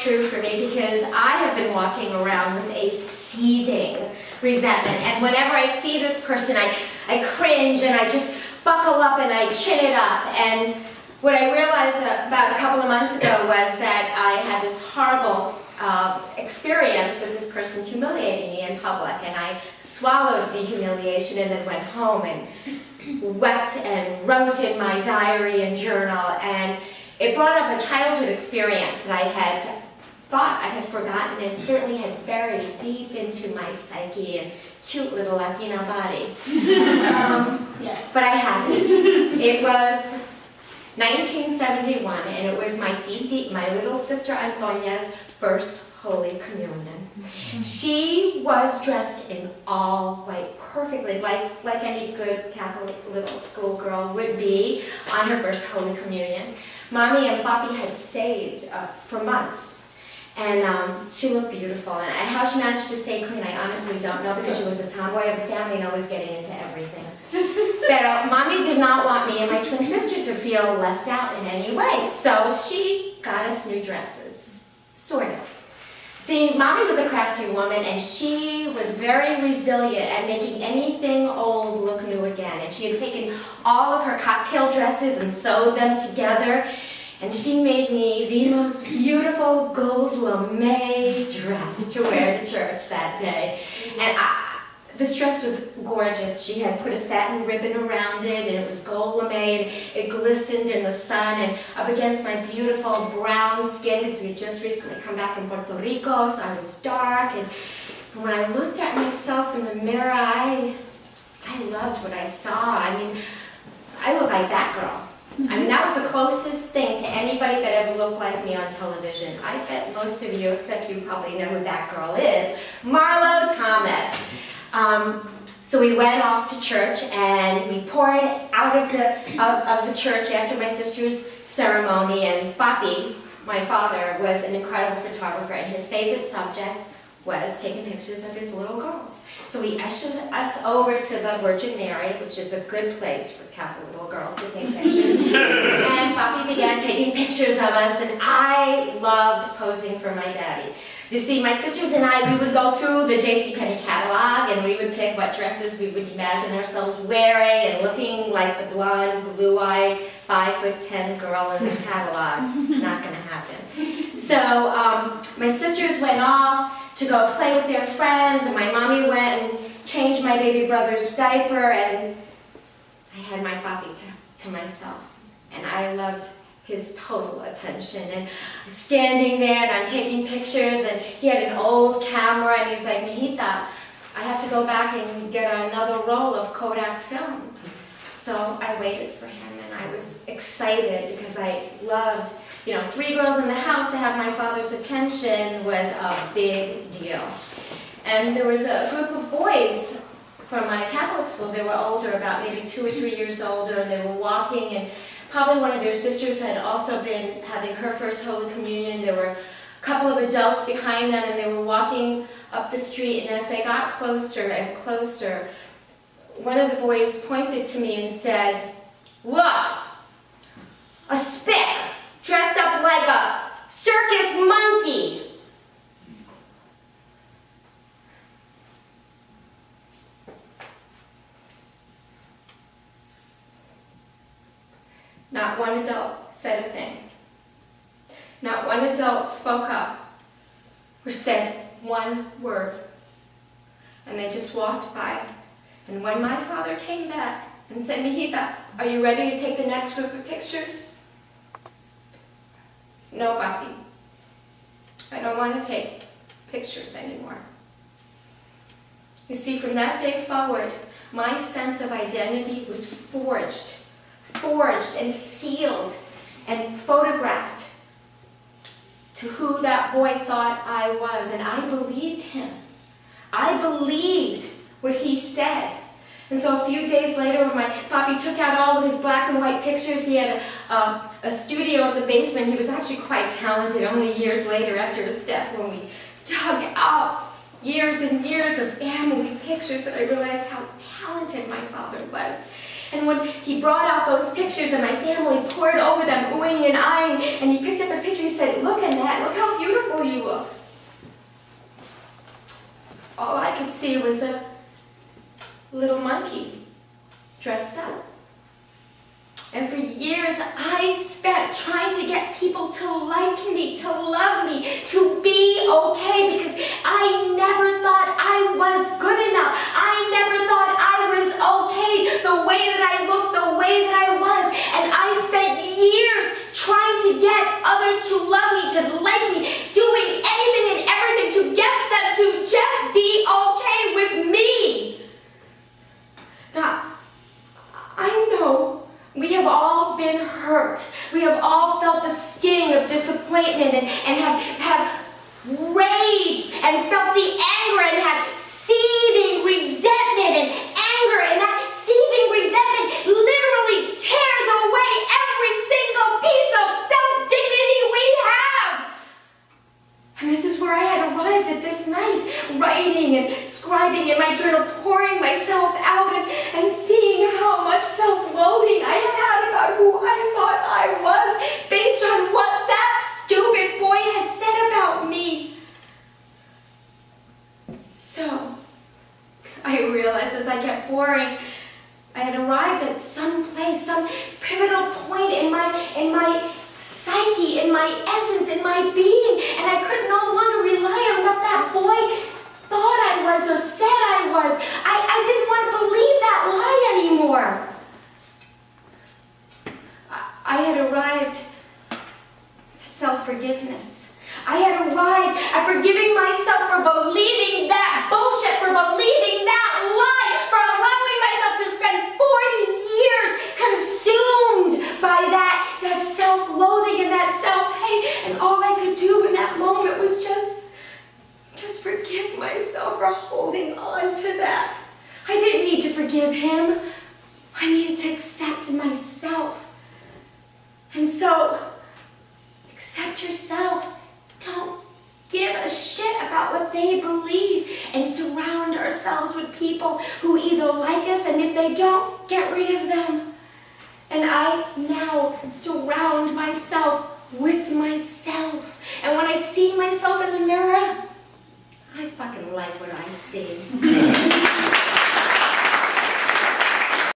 true for me because I have been walking around with a seething resentment. And whenever I see this person, I cringe and I just buckle up and I chin it up. And what I realized about a couple of months ago was that I had this horrible experience with this person humiliating me in public, and I swallowed the humiliation and then went home and wept and wrote in my diary and journal, and it brought up a childhood experience that I had thought I had forgotten and certainly had buried deep into my psyche and cute little Latina body. Yes. But I hadn't. It was 1971, and it was my little sister Antonia's first Holy Communion. She was dressed in all white, perfectly, like any good Catholic little schoolgirl would be on her first Holy Communion. Mommy and Papi had saved for months, and she looked beautiful. And how she managed to stay clean, I honestly don't know, because she was a tomboy of the family and always getting into everything. But Mommy did not want me and my twin sister to feel left out in any way, so she got us new dresses, sort of. See, Mommy was a crafty woman, and she was very resilient at making anything old look new again. And she had taken all of her cocktail dresses and sewed them together, and she made me the most beautiful gold lame dress to wear to church that day. And this dress was gorgeous. She had put a satin ribbon around it, and it was gold lame, and it glistened in the sun, and up against my beautiful brown skin, because we had just recently come back from Puerto Rico, so I was dark, and when I looked at myself in the mirror, I loved what I saw. I mean, I looked like that girl. I mean, that was the closest thing to anybody that ever looked like me on television. I bet most of you, except you, probably know who that girl is. Marlo Thomas. So we went off to church, and we poured out of the church after my sister's ceremony, and Papi, my father, was an incredible photographer, and his favorite subject was taking pictures of his little girls. So he ushered us over to the Virgin Mary, which is a good place for Catholic little girls to take pictures. And Papi began taking pictures of us, and I loved posing for my daddy. You see, my sisters and I, we would go through the JCPenney catalog, and we would pick what dresses we would imagine ourselves wearing and looking like the blonde, blue-eyed, 5'10" girl in the catalog. Not going to happen. So my sisters went off to go play with their friends, and my mommy went and changed my baby brother's diaper, and I had my Papi to myself. And I loved his total attention, and I'm standing there and I'm taking pictures, and he had an old camera, and he's like, "Mijita, I have to go back and get another roll of Kodak film." So I waited for him, and I was excited because I loved, 3 girls in the house to have my father's attention was a big deal. And there was a group of boys from my Catholic school. They were older, about maybe 2 or 3 years older, and they were walking, and probably one of their sisters had also been having her first Holy Communion. There were a couple of adults behind them, and they were walking up the street, and as they got closer and closer, one of the boys pointed to me and said, "Look, a spick dressed up like a circus monkey." Not one adult said a thing. Not one adult spoke up or said one word. And they just walked by. And when my father came back and said, "Mijita, are you ready to take the next group of pictures?" "No, Papi. I don't want to take pictures anymore." You see, from that day forward, my sense of identity was forged and sealed and photographed to who that boy thought I was, and I believed him. I believed what he said. And so a few days later, when my Papi took out all of his black and white pictures, he had a studio in the basement. He was actually quite talented. Only years later, after his death, when we dug out years and years of family pictures, that I realized how talented my father was. And when he brought out those pictures and my family poured over them, oohing and eyeing, and he picked up a picture, he said, "Look, Annette, look how beautiful you look." All I could see was a little monkey dressed up. And for years, I spent trying to get people to like me, to love me, to be okay, because I never thought I was good enough. I never thought I was okay the way that I looked, the way that I was. And I spent years trying to get others to love me, to like me, doing anything and everything to get them to just be okay with me. Now, I know we have all been hurt. We have all felt the sting of disappointment and have raged and felt the anger and have seething resentment and anger, and that seething resentment literally tears away every single piece of self-dignity we have. And this is where I had arrived at this night, writing and scribing in my journal, pouring myself out and seeing how much self-loathing I had about who I thought I was based on what that stupid boy had said about me. So, I realized as I kept pouring, I had arrived at some place, some pivotal point in my psyche, in my essence, in my being, and I could no longer rely on what that boy thought I was or said I was. I didn't want to believe that lie anymore. I had arrived at self-forgiveness. I had arrived at forgiving myself for believing that bullshit, for believing that lie, for allowing myself to spend 40 years consumed by that self-loathing and that self-hate. And all I could do in that moment was just forgive myself for holding on to that. I didn't need to forgive him. I needed to accept myself. And so, accept yourself. Don't give a shit about what they believe, and surround ourselves with people who either like us, and if they don't, get rid of them. And I now surround myself with myself. And when I see myself in the mirror, I fucking like what I see.